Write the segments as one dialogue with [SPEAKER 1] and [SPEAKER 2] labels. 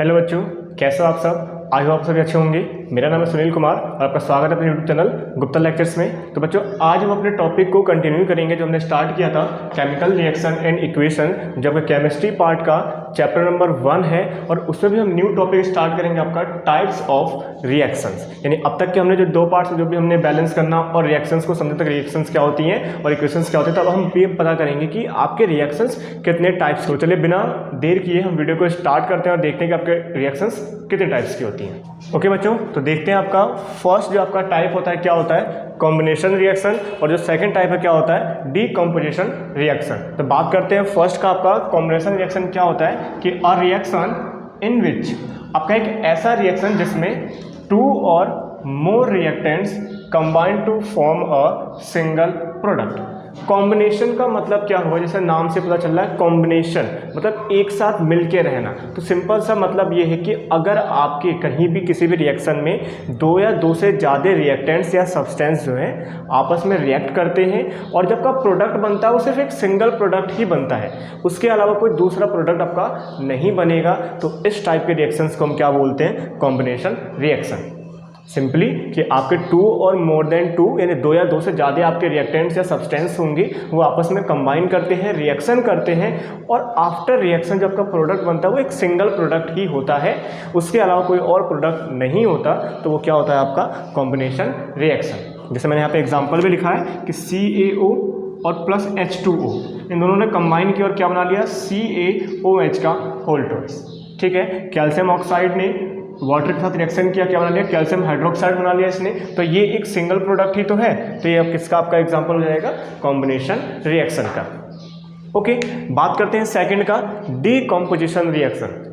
[SPEAKER 1] Hello बच्चों, कैसे हो आप सब। आई होप आप सभी अच्छे होंगे। मेरा नाम है सुनील कुमार और आपका स्वागत है अपने यूट्यूब चैनल गुप्ता लेक्चर्स में। तो बच्चों, आज हम अपने टॉपिक को कंटिन्यू करेंगे जो हमने स्टार्ट किया था, केमिकल रिएक्शन एंड इक्वेशन, जो कि केमिस्ट्री पार्ट का चैप्टर नंबर 1 है। और उसमें भी हम न्यू टॉपिक स्टार्ट करेंगे आपका टाइप्स ऑफ रिएक्शंस। यानी अब तक के हमने जो 2 पार्ट्स जो भी हमने बैलेंस करना और रिएक्शंस को समझने तक, रिएक्शंस क्या होती हैं और इक्वेशंस क्या होती हैं, तब हम ये पता करेंगे कि आपके रिएक्शंस कितने टाइप्स के। चलिए बिना देर किए हम वीडियो को स्टार्ट करते हैं और देखते हैं कि आपके रिएक्शंस कितने टाइप्स की होती हैं। ओके बच्चों, तो देखते हैं आपका फर्स्ट जो आपका टाइप होता है क्या होता है, कॉम्बिनेशन रिएक्शन। और जो सेकंड टाइप है क्या होता है, डीकम्पोजिशन रिएक्शन। तो बात करते हैं फर्स्ट का, आपका कॉम्बिनेशन रिएक्शन क्या होता है कि अ रिएक्शन इन विच, आपका एक ऐसा रिएक्शन जिसमें 2 और more reactants combine to form a single product. Combination का मतलब क्या हुआ, जैसे नाम से पता चल रहा है, कॉम्बिनेशन मतलब एक साथ मिलके रहना। तो सिंपल सा मतलब ये है कि अगर आपके कहीं भी किसी भी रिएक्शन में 2 या 2 से ज़्यादा रिएक्टेंट्स या सब्सटेंस जो है आपस में रिएक्ट करते हैं और जब का प्रोडक्ट बनता है वो सिर्फ एक सिंगल प्रोडक्ट ही बनता है, उसके अलावा कोई दूसरा प्रोडक्ट आपका नहीं बनेगा, तो इस टाइप के रिएक्शंस को हम क्या बोलते हैं, कॉम्बिनेशन रिएक्शन। सिंपली कि आपके 2 और मोर देन 2 यानी 2 या 2 से ज़्यादा आपके रिएक्टेंट्स या सब्सटेंस होंगे, वो आपस में कंबाइन करते हैं, रिएक्शन करते हैं, और आफ्टर रिएक्शन जब का प्रोडक्ट बनता है वो एक सिंगल प्रोडक्ट ही होता है, उसके अलावा कोई और प्रोडक्ट नहीं होता, तो वो क्या होता है आपका कॉम्बिनेशन रिएक्शन। जैसे मैंने यहाँ पे एग्जाम्पल भी लिखा है कि CaO और प्लस H2O, इन दोनों ने कंबाइन किया और क्या बना लिया, CaOH का होल ट्वाइस। ठीक है, कैल्शियम ऑक्साइड ने वाटर के साथ रिएक्शन किया, क्या बना लिया, कैल्शियम हाइड्रोक्साइड बना लिया इसने, तो ये एक सिंगल प्रोडक्ट ही तो है। तो ये अब किसका आपका एग्जांपल हो जाएगा, कॉम्बिनेशन रिएक्शन का। ओके, बात करते हैं सेकंड का, डीकम्पोजिशन रिएक्शन।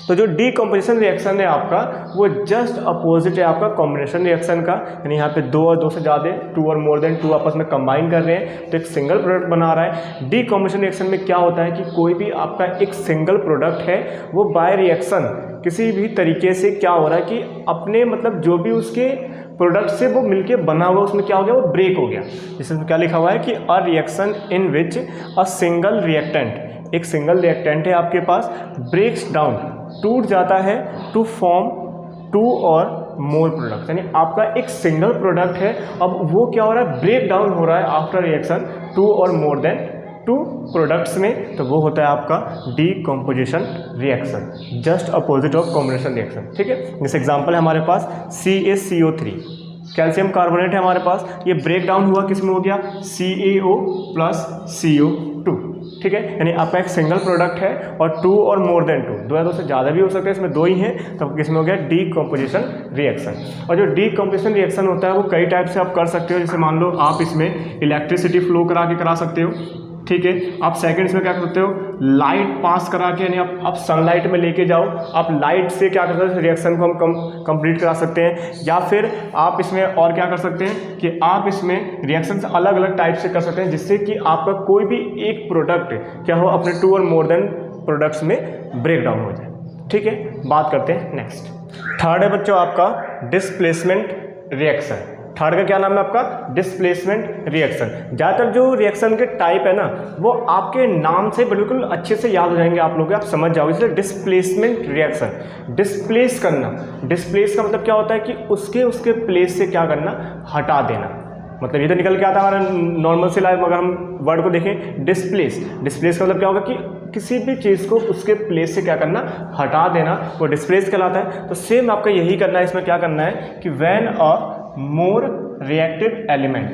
[SPEAKER 1] तो जो डीकम्पोजिशन रिएक्शन है आपका वो जस्ट अपोजिट है आपका कॉम्बिनेशन रिएक्शन का। यानी यहाँ पे 2 और 2 से ज़्यादा, 2 और मोर देन 2 आपस में कंबाइन कर रहे हैं तो एक सिंगल प्रोडक्ट बना रहा है। डीकम्पोजिशन रिएक्शन में क्या होता है कि कोई भी आपका एक सिंगल प्रोडक्ट है वो बाय रिएक्शन किसी भी तरीके से क्या हो रहा है कि अपने मतलब जो भी उसके प्रोडक्ट से वो मिलके बना हुआ उसमें क्या हो गया, वो ब्रेक हो गया। जिसमें क्या लिखा हुआ है कि a reaction in which a single reactant, एक सिंगल रिएक्टेंट है आपके पास, ब्रेक्स डाउन, टूट जाता है, टू फॉर्म 2 और मोर प्रोडक्ट। यानी आपका एक सिंगल प्रोडक्ट है, अब वो क्या हो रहा है, ब्रेक डाउन हो रहा है आफ्टर रिएक्शन 2 और मोर देन 2 प्रोडक्ट्स में, तो वो होता है आपका decomposition reaction, just opposite of combination reaction. ठीक है, जैसे एग्जांपल है हमारे पास CaCO3, कैल्शियम कार्बोनेट है हमारे पास, ये ब्रेक डाउन हुआ, किसमें हो गया, CaO प्लस CO2। ठीक है, यानी आपका एक सिंगल प्रोडक्ट है और 2 और मोर देन 2, 2 या 2 से ज़्यादा भी हो सकता है, इसमें 2 ही हैं, तो किसमें हो गया, डीकम्पोजिशन रिएक्शन। और जो डीकम्पोजिशन रिएक्शन होता है वो कई टाइप से आप कर सकते हो। जैसे मान लो आप इसमें इलेक्ट्रिसिटी फ्लो करा के करा सकते हो। ठीक है, आप सेकंड्स में क्या कर सकते हो, लाइट पास करा के, यानी आप सनलाइट में लेके जाओ, आप लाइट से क्या कर सकते हैं, रिएक्शन को हम कंप्लीट करा सकते हैं। या फिर आप इसमें और क्या कर सकते हैं कि आप इसमें रिएक्शंस अलग अलग टाइप से कर सकते हैं, जिससे कि आपका कोई भी एक प्रोडक्ट क्या हो, अपने 2 और मोर देन प्रोडक्ट्स में ब्रेक डाउन हो जाए। ठीक है, बात करते हैं नेक्स्ट। थर्ड है बच्चों आपका डिस्प्लेसमेंट रिएक्शन। थर्ड का क्या नाम है आपका, डिस्प्लेसमेंट रिएक्शन। ज़्यादातर जो रिएक्शन के टाइप है ना वो आपके नाम से बिल्कुल अच्छे से याद हो जाएंगे आप लोग, आप समझ जाओगे। इसलिए डिस्प्लेसमेंट रिएक्शन, डिस्प्लेस करना, डिस्प्लेस का मतलब क्या होता है कि उसके प्लेस से क्या करना, हटा देना। मतलब ये तो निकल के आता है हमारा नॉर्मल से लाइफ, अगर हम वर्ड को देखें डिस्प्लेस, डिस्प्लेस का मतलब क्या होगा कि किसी भी चीज़ को उसके प्लेस से क्या करना, हटा देना, वो डिस्प्लेस कहलाता है। तो सेम आपका यही करना है, इसमें क्या करना है कि when a more reactive element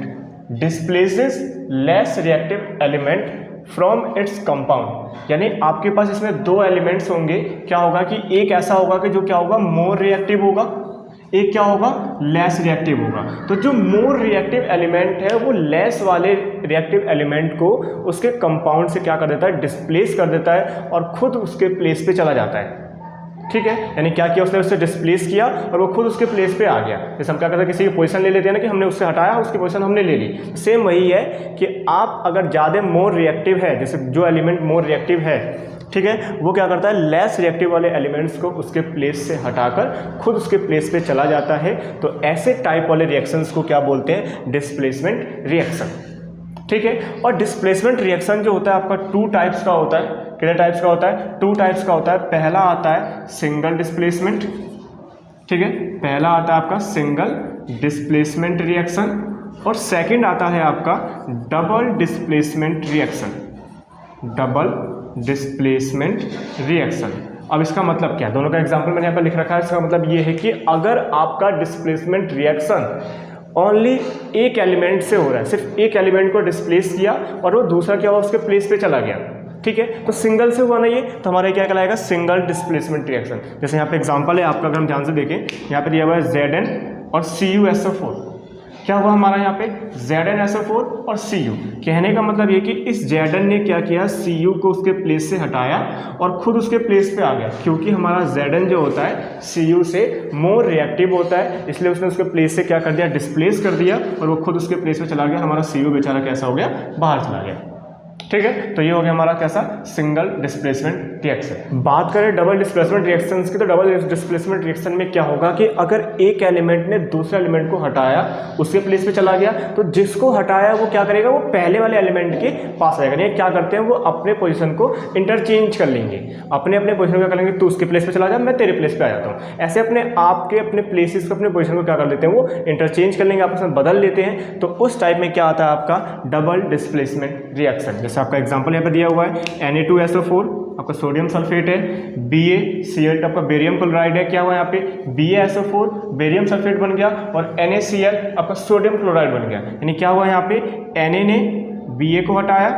[SPEAKER 1] displaces less reactive element from its compound, यानी आपके पास इसमें 2 एलिमेंट्स होंगे, क्या होगा कि एक ऐसा होगा कि जो क्या होगा, मोर रिएक्टिव होगा, एक क्या होगा, लेस रिएक्टिव होगा। तो जो मोर रिएक्टिव एलिमेंट है वो लेस वाले रिएक्टिव एलिमेंट को उसके कंपाउंड से क्या कर देता है, डिस्प्लेस कर देता है और खुद उसके प्लेस पे चला जाता है। ठीक है, यानी क्या किया उसने, उससे डिस्प्लेस किया और वो खुद उसके प्लेस पे आ गया। जैसे हम क्या करते हैं, किसी की पोजीशन ले लेते हैं ना, कि हमने उससे हटाया, उसकी पोजीशन हमने ले ली। सेम वही है कि आप अगर ज़्यादा मोर रिएक्टिव है, जैसे जो एलिमेंट मोर रिएक्टिव है, ठीक है, वो क्या करता है, लेस रिएक्टिव वाले एलिमेंट्स को उसके प्लेस से हटाकर खुद उसके प्लेस पे चला जाता है। तो ऐसे टाइप वाले रिएक्शंस को क्या बोलते हैं, डिस्प्लेसमेंट रिएक्शन। ठीक है, और डिस्प्लेसमेंट रिएक्शन जो होता है आपका 2 टाइप्स का होता है। कितने टाइप्स का होता है? 2 टाइप्स का होता है। पहला आता है सिंगल डिस्प्लेसमेंट, ठीक है, पहला आता है आपका सिंगल डिस्प्लेसमेंट रिएक्शन, और सेकंड आता है आपका double displacement reaction, double displacement reaction. अब इसका मतलब क्या है? दोनों का एग्जांपल मैंने यहाँ पर लिख रखा है। इसका मतलब ये है कि अगर आपका डिस्प्लेसमेंट रिएक्शन ओनली एक एलिमेंट से हो रहा है, सिर्फ एक एलिमेंट को डिस्प्लेस किया और वो दूसरा क्या हुआ उसके प्लेस पे चला गया, ठीक है, तो सिंगल से हुआ ना ये, तो हमारा क्या कहलाएगा? Single displacement reaction. जैसे यहाँ पे एग्जांपल है आपका, अगर हम ध्यान से देखें, यहाँ पे दिया हुआ है Zn और CuSO4। क्या हुआ हमारा यहाँ पे? ZnSO4 और Cu। कहने का मतलब ये कि इस Zn ने क्या किया? Cu को उसके प्लेस से हटाया और खुद उसके प्लेस पे आ गया, क्योंकि हमारा Zn जो होता है Cu से मोर रिएक्टिव होता है, इसलिए उसने उसके प्लेस से क्या कर दिया? डिस्प्लेस कर दिया और वो खुद उसके प्लेस पे चला गया। हमारा Cu बेचारा कैसा हो गया? बाहर चला गया, ठीक है। तो ये हो गया हमारा कैसा? Single displacement reaction. बात करें डबल डिस्प्लेसमेंट रिएक्शंस की, तो डबल डिस्प्लेसमेंट रिएक्शन में क्या होगा कि अगर एक एलिमेंट ने दूसरे एलिमेंट को हटाया, उसके प्लेस पे चला गया, तो जिसको हटाया वो क्या करेगा? वो पहले वाले एलिमेंट के पास आएगा। ये क्या करते हैं? वो अपने पोजीशन को इंटरचेंज कर लेंगे, अपने अपने पोजीशन को क्या करेंगे? तू उसके प्लेस पे चला जा, मैं तेरे प्लेस पे आ जाता हूँ। ऐसे अपने आप के अपने प्लेसेस को, अपने पोजीशन को क्या कर लेते हैं? वो इंटरचेंज कर लेंगे, आपस में बदल लेते हैं। तो उस टाइप में क्या आता है आपका? Double displacement reaction. जैसे आपका एग्जांपल यहाँ पे दिया हुआ है Na2SO4 आपका सोडियम सल्फेट है, BaCl आपका बेरियम क्लोराइड है, क्या हुआ यहाँ पे? BaSO4 बेरियम सल्फेट बन गया और NaCl आपका सोडियम क्लोराइड बन गया। यानी क्या हुआ यहाँ पे? Na ने Ba को हटाया,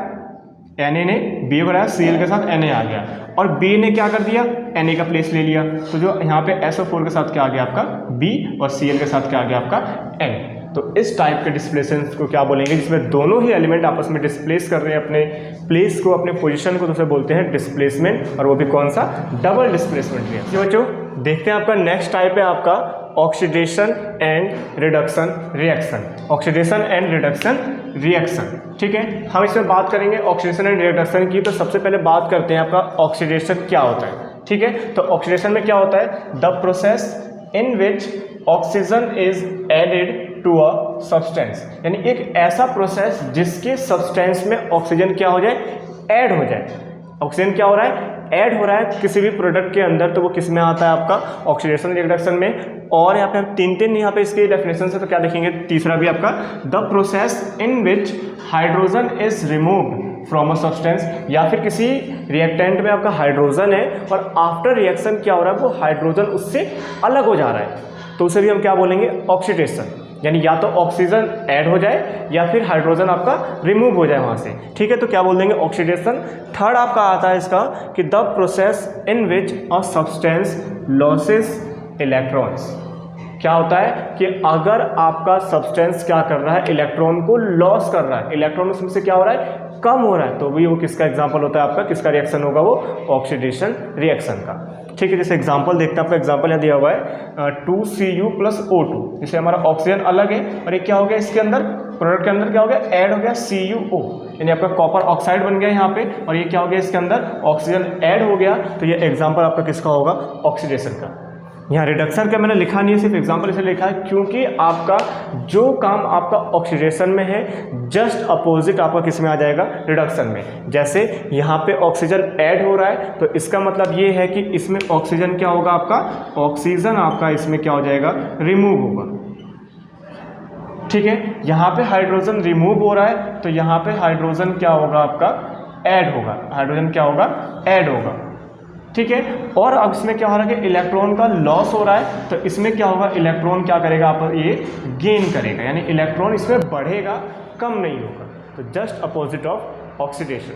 [SPEAKER 1] Na ने Ba को हटाया, Cl के साथ Na आ गया, और B ने क्या कर दिया? Na का प्लेस ले लिया। तो जो यहाँ पे SO4 के साथ क्या आ गया आपका? B, और Cl के साथ क्या आ गया आपका? N। तो इस टाइप के डिस्प्लेसमेंट को क्या बोलेंगे? जिसमें दोनों ही एलिमेंट आपस में डिस्प्लेस कर रहे हैं अपने प्लेस को, अपने पोजीशन को, तो उसे बोलते हैं डिस्प्लेसमेंट, और वो भी कौन सा? Double displacement reaction. बच्चों देखते हैं आपका नेक्स्ट टाइप है आपका oxidation and reduction reaction. Oxidation and reduction reaction, ठीक है। हम इसमें बात करेंगे ऑक्सीडेशन एंड रिडक्शन की। तो सबसे पहले बात करते हैं आपका ऑक्सीडेशन क्या होता है, ठीक है। तो ऑक्सीडेशन में क्या होता है? The process in which oxygen is added to a substance, यानी एक ऐसा प्रोसेस जिसके सब्सटेंस में ऑक्सीजन क्या हो जाए? ऐड हो जाए। ऑक्सीजन क्या हो रहा है? ऐड हो रहा है किसी भी प्रोडक्ट के अंदर, तो वो किस में आता है आपका? ऑक्सीडेशन रिडक्शन में। और यहाँ पे हम तीन यहाँ पे इसके डेफिनेशन से तो क्या देखेंगे? तीसरा भी आपका the process in which hydrogen is removed from a substance, या फिर किसी रिएक्टेंट में आपका हाइड्रोजन है और आफ्टर रिएक्शन क्या हो रहा है? वो हाइड्रोजन उससे अलग हो जा रहा है, तो उसे भी हम क्या बोलेंगे? ऑक्सीडेशन। यानी या तो ऑक्सीजन ऐड हो जाए या फिर हाइड्रोजन आपका रिमूव हो जाए वहाँ से, ठीक है, तो क्या बोल देंगे? ऑक्सीडेशन। थर्ड आपका आता है इसका कि the process in which a substance losses electrons. क्या होता है कि अगर आपका सब्सटेंस क्या कर रहा है? इलेक्ट्रॉन को लॉस कर रहा है, इलेक्ट्रॉन उसमें से क्या हो रहा है? कम हो रहा है, तो भी वो किसका एग्जाम्पल होता है आपका? किसका रिएक्शन होगा वो? ऑक्सीडेशन रिएक्शन का, ठीक है। जैसे एग्जांपल देखते हैं, आपका एग्जांपल यहाँ दिया हुआ है 2Cu + O2। जैसे हमारा ऑक्सीजन अलग है और ये क्या हो गया? इसके अंदर प्रोडक्ट के अंदर क्या हो गया? ऐड हो गया CuO, यानी आपका कॉपर ऑक्साइड बन गया यहाँ पे, और ये क्या हो गया? इसके अंदर ऑक्सीजन ऐड हो गया। तो ये एग्जाम्पल आपका किसका होगा? ऑक्सीडेशन का। यहाँ रिडक्शन का मैंने लिखा नहीं है, सिर्फ एग्जांपल इसलिए लिखा है क्योंकि आपका जो काम आपका ऑक्सीडेशन में है जस्ट अपोजिट आपका किस में आ जाएगा? रिडक्शन में। जैसे यहाँ पे ऑक्सीजन ऐड हो रहा है, तो इसका मतलब ये है कि इसमें ऑक्सीजन क्या होगा आपका? ऑक्सीजन आपका इसमें क्या हो जाएगा? रिमूव होगा, ठीक है। यहाँ पे हाइड्रोजन रिमूव हो रहा है, तो यहाँ पे हाइड्रोजन क्या होगा आपका? ऐड होगा। हाइड्रोजन क्या होगा? ऐड होगा, ठीक है। और अब इसमें क्या हो रहा है कि इलेक्ट्रॉन का लॉस हो रहा है, तो इसमें क्या होगा? इलेक्ट्रॉन क्या करेगा? आप ये गेन करेगा, यानी इलेक्ट्रॉन इसमें बढ़ेगा, कम नहीं होगा। तो जस्ट अपोजिट ऑफ ऑक्सीडेशन,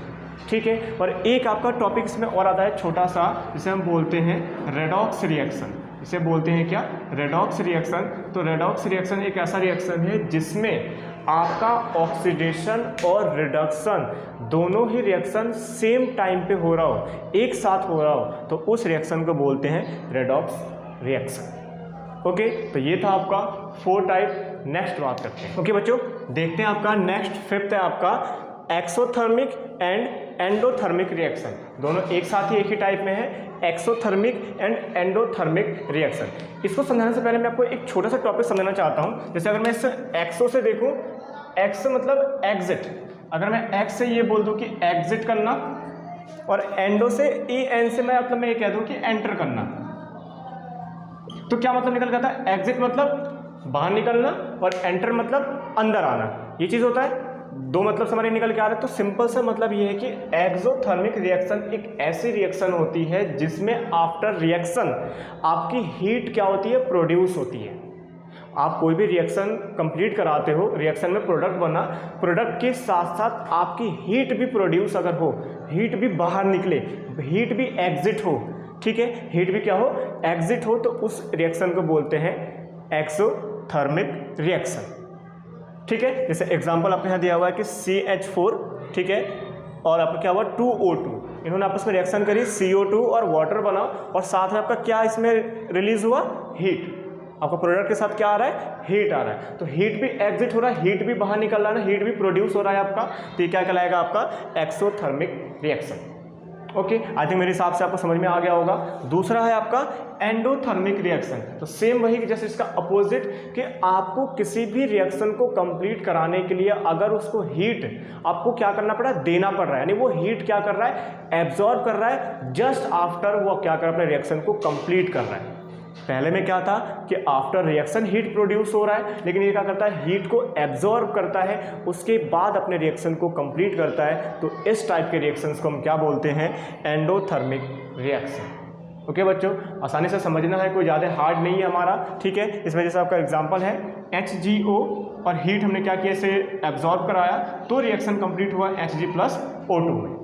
[SPEAKER 1] ठीक है। और एक आपका टॉपिक इसमें और आता है छोटा सा, जिसे हम बोलते हैं रेडॉक्स रिएक्शन। इसे बोलते हैं क्या? Redox reaction. तो रेडॉक्स रिएक्शन एक ऐसा रिएक्शन है जिसमें आपका ऑक्सीडेशन और रिडक्शन दोनों ही रिएक्शन सेम टाइम पे हो रहा हो, एक साथ हो रहा हो, तो उस रिएक्शन को बोलते हैं रेडॉक्स रिएक्शन। ओके, तो ये था आपका 4 टाइप। नेक्स्ट बात करते हैं। ओके बच्चों, देखते हैं आपका नेक्स्ट 5th है आपका एक्सोथर्मिक एंड एंडोथर्मिक रिएक्शन। दोनों एक साथ ही एक ही टाइप में है, एक्सोथर्मिक एंड एंडोथर्मिक रिएक्शन। इसको समझाने से पहले मैं आपको एक छोटा सा टॉपिक समझाना चाहता हूँ। जैसे अगर मैं इस एक्सो से देखूँ, एक्स मतलब एग्जिट, अगर मैं एक्स से ये बोल दूँ कि एग्जिट करना, और एंडो से EN से मैं मतलब मैं ये कह दूं कि एंटर करना, तो क्या मतलब निकल जाता है, एग्जिट मतलब बाहर निकलना और एंटर मतलब अंदर आना, ये चीज़ होता है। दो मतलब से हमारे निकल के आ रहे हैं। तो सिंपल सा मतलब ये है कि एक्सोथर्मिक रिएक्शन एक ऐसी रिएक्शन होती है जिसमें आफ्टर रिएक्शन आपकी हीट क्या होती है, प्रोड्यूस होती है। आप कोई भी रिएक्शन कंप्लीट कराते हो, रिएक्शन में प्रोडक्ट बना, प्रोडक्ट के साथ साथ आपकी हीट भी प्रोड्यूस अगर हो, हीट भी बाहर निकले, हीट भी एग्जिट हो, ठीक है, हीट भी क्या हो, एग्जिट हो, तो उस रिएक्शन को बोलते हैं एक्सोथर्मिक रिएक्शन। ठीक है, जैसे एग्जांपल आपके यहाँ दिया हुआ है कि CH4, ठीक है, और आपका क्या हुआ 2O2, इन्होंने आपस में रिएक्शन करी, CO2 और वाटर बना, और साथ में आपका क्या इसमें रिलीज हुआ, हीट। आपका प्रोडक्ट के साथ क्या आ रहा है, हीट आ रहा है, तो हीट भी एग्जिट हो रहा है, हीट भी बाहर निकल रहा है, हीट भी प्रोड्यूस हो रहा है आपका, तो ये क्या कहलाएगा आपका exothermic reaction. Okay, I think मेरे हिसाब से आपको समझ में आ गया होगा। दूसरा है आपका एंडोथर्मिक रिएक्शन, तो सेम वही जैसे इसका अपोजिट, कि आपको किसी भी रिएक्शन को कंप्लीट कराने के लिए अगर उसको हीट आपको क्या करना पड़ा, देना पड़ रहा है, यानी वो हीट क्या कर रहा है, एब्जॉर्ब कर रहा है, जस्ट आफ्टर वो क्या कर रहा है, अपने रिएक्शन को कंप्लीट कर रहा है। पहले में क्या था कि आफ्टर रिएक्शन हीट प्रोड्यूस हो रहा है, लेकिन ये क्या करता है, हीट को एब्जॉर्ब करता है, उसके बाद अपने रिएक्शन को कंप्लीट करता है। तो इस टाइप के रिएक्शंस को हम क्या बोलते हैं, एंडोथर्मिक रिएक्शन। ओके बच्चों, आसानी से समझना है, कोई ज़्यादा हार्ड नहीं है हमारा, ठीक है। इस वजह से आपका एग्जाम्पल है HgO, और हीट हमने क्या किया, इसे एब्जॉर्ब कराया, तो रिएक्शन कंप्लीट हुआ Hg+O2 में,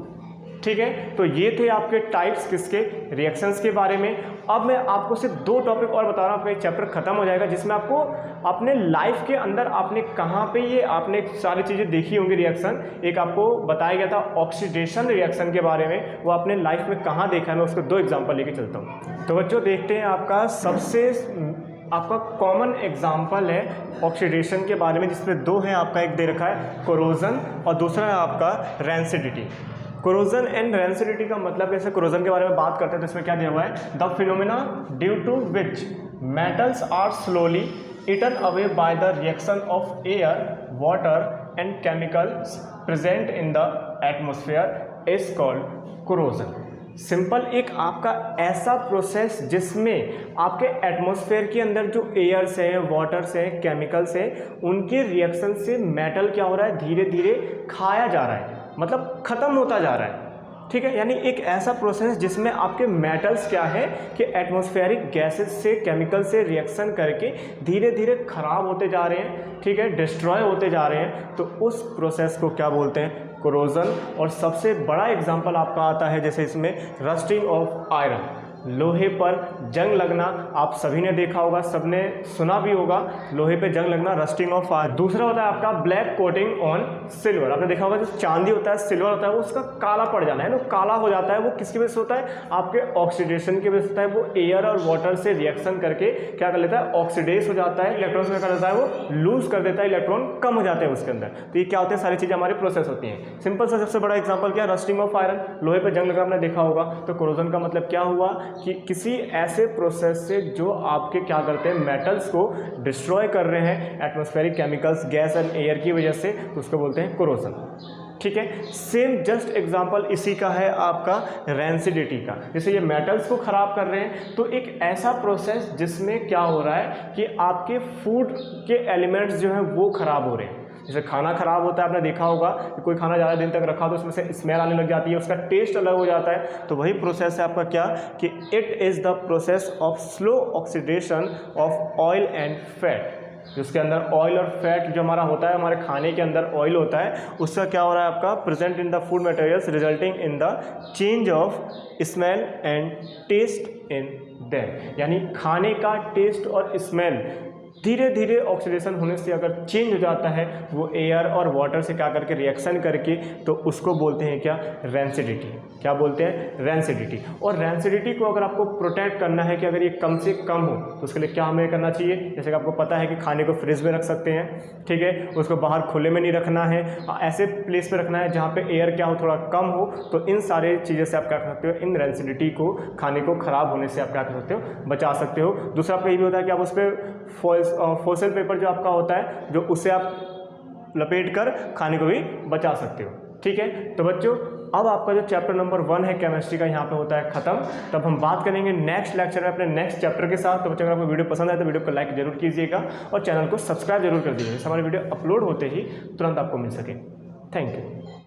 [SPEAKER 1] ठीक है। तो ये थे आपके टाइप्स किसके, रिएक्शंस के बारे में। अब मैं आपको सिर्फ 2 टॉपिक और बता रहा हूँ, आपका एक चैप्टर खत्म हो जाएगा, जिसमें आपको अपने लाइफ के अंदर आपने कहाँ पे ये आपने सारी चीज़ें देखी होंगी रिएक्शन। एक आपको बताया गया था ऑक्सीडेशन रिएक्शन के बारे में, वो आपने लाइफ में कहाँ देखा है, मैं उसको 2 एग्जाम्पल लेके चलता हूँ। तो बच्चों देखते हैं, आपका सबसे आपका कॉमन एग्जाम्पल है ऑक्सीडेशन के बारे में, जिसमें 2 हैं आपका, एक दे रखा है कोरोजन और दूसरा है आपका रेंसिडिटी। कोरोजन एंड रेंसिडिटी का मतलब, जैसे कोरोजन के बारे में बात करते हैं तो इसमें क्या दिया हुआ है, the phenomena due to which metals are slowly eaten away by the reaction of air, water and chemicals present in the atmosphere is called corrosion. Simple, एक आपका ऐसा प्रोसेस जिसमें आपके एटमॉस्फेयर के अंदर जो एयर्स है, वाटर्स है, केमिकल्स है, उनके रिएक्शन से मेटल क्या हो रहा है, धीरे धीरे खाया जा रहा है, मतलब खत्म होता जा रहा है, ठीक है। यानी एक ऐसा प्रोसेस जिसमें आपके मेटल्स क्या है कि एटमॉस्फेरिक गैसेस से, केमिकल से रिएक्शन करके धीरे धीरे खराब होते जा रहे हैं, ठीक है, डिस्ट्रॉय होते जा रहे हैं, तो उस प्रोसेस को क्या बोलते हैं, कोरोजन। और सबसे बड़ा एग्जांपल आपका आता है, जैसे इसमें रस्टिंग ऑफ आयरन, लोहे पर जंग लगना, आप सभी ने देखा होगा, सबने सुना भी होगा, लोहे पे जंग लगना, रस्टिंग ऑफ आयरन। दूसरा होता है आपका ब्लैक कोटिंग ऑन सिल्वर, आपने देखा होगा जो चांदी होता है, सिल्वर होता है, वो उसका काला पड़ जाना है ना, काला हो जाता है, वो किसकी वजह से होता है, आपके ऑक्सीडेशन की वजह से होता है। वो एयर और वाटर से रिएक्शन करके क्या कर लेता है, ऑक्सीडेज हो जाता है, इलेक्ट्रॉन क्या कर देता है, वो लूज कर देता है, इलेक्ट्रॉन कम हो जाते हैं उसके अंदर। तो ये क्या होते हैं, सारी चीज़ें हमारी प्रोसेस होती हैं। सिंपल सा सबसे बड़ा एग्जाम्पल क्या, रस्टिंग ऑफ आयरन, लोहे पर जंग लगा, आपने देखा होगा। तो कोरोजन का मतलब क्या हुआ कि किसी ऐसे प्रोसेस से जो आपके क्या करते हैं, मेटल्स को डिस्ट्रॉय कर रहे हैं, atmospheric chemicals, gas and air की वजह से, तो उसको बोलते हैं कोरोजन, ठीक है। सेम जस्ट एग्जांपल इसी का है आपका रेंसिडिटी का, जैसे ये मेटल्स को खराब कर रहे हैं, तो एक ऐसा प्रोसेस जिसमें क्या हो रहा है कि आपके फूड के एलिमेंट्स जो हैं वो खराब हो रहे हैं। जैसे खाना खराब होता है, आपने देखा होगा कि कोई खाना ज़्यादा दिन तक रखा तो उसमें से स्मेल आने लग जाती है, उसका टेस्ट अलग हो जाता है। तो वही प्रोसेस है आपका क्या, कि it is the process of slow oxidation of oil and fat, जिसके अंदर ऑयल और फैट जो हमारा होता है, हमारे खाने के अंदर ऑयल होता है, उसका क्या हो रहा है आपका, present in the food materials resulting in the change of smell and taste in them. यानी खाने का टेस्ट और स्मेल धीरे धीरे ऑक्सीडेशन होने से अगर चेंज हो जाता है, वो एयर और वाटर से क्या करके रिएक्शन करके, तो उसको बोलते हैं क्या, रेंसिडिटी। क्या बोलते हैं, रेंसिडिटी। और रेंसिडिटी को अगर आपको प्रोटेक्ट करना है कि अगर ये कम से कम हो, तो उसके लिए क्या हमें करना चाहिए, जैसे कि आपको पता है कि खाने को फ्रिज में रख सकते हैं, ठीक है, उसको बाहर खुले में नहीं रखना है, ऐसे प्लेस पे रखना है जहाँ पे एयर क्या हो, थोड़ा कम हो। तो इन सारे चीज़ों से आप क्या कर सकते हो, इन रेंसिडिटी को, खाने को ख़राब होने से आप क्या कर सकते हो, बचा सकते हो। दूसरा आपका ये भी होता है कि आप उस पर फॉयल पेपर जो आपका होता है, जो उसे आप लपेट कर खाने को भी बचा सकते हो, ठीक है। तो बच्चों अब आपका जो चैप्टर नंबर 1 है केमिस्ट्री का यहाँ पे होता है खत्म। तब हम बात करेंगे नेक्स्ट लेक्चर में अपने नेक्स्ट चैप्टर के साथ। तो बच्चों अगर आपको वीडियो पसंद आए तो वीडियो को लाइक जरूर कीजिएगा और चैनल को सब्सक्राइब जरूर कर दीजिएगा, हमारे वीडियो अपलोड होते ही तुरंत आपको मिल सके। Thank you.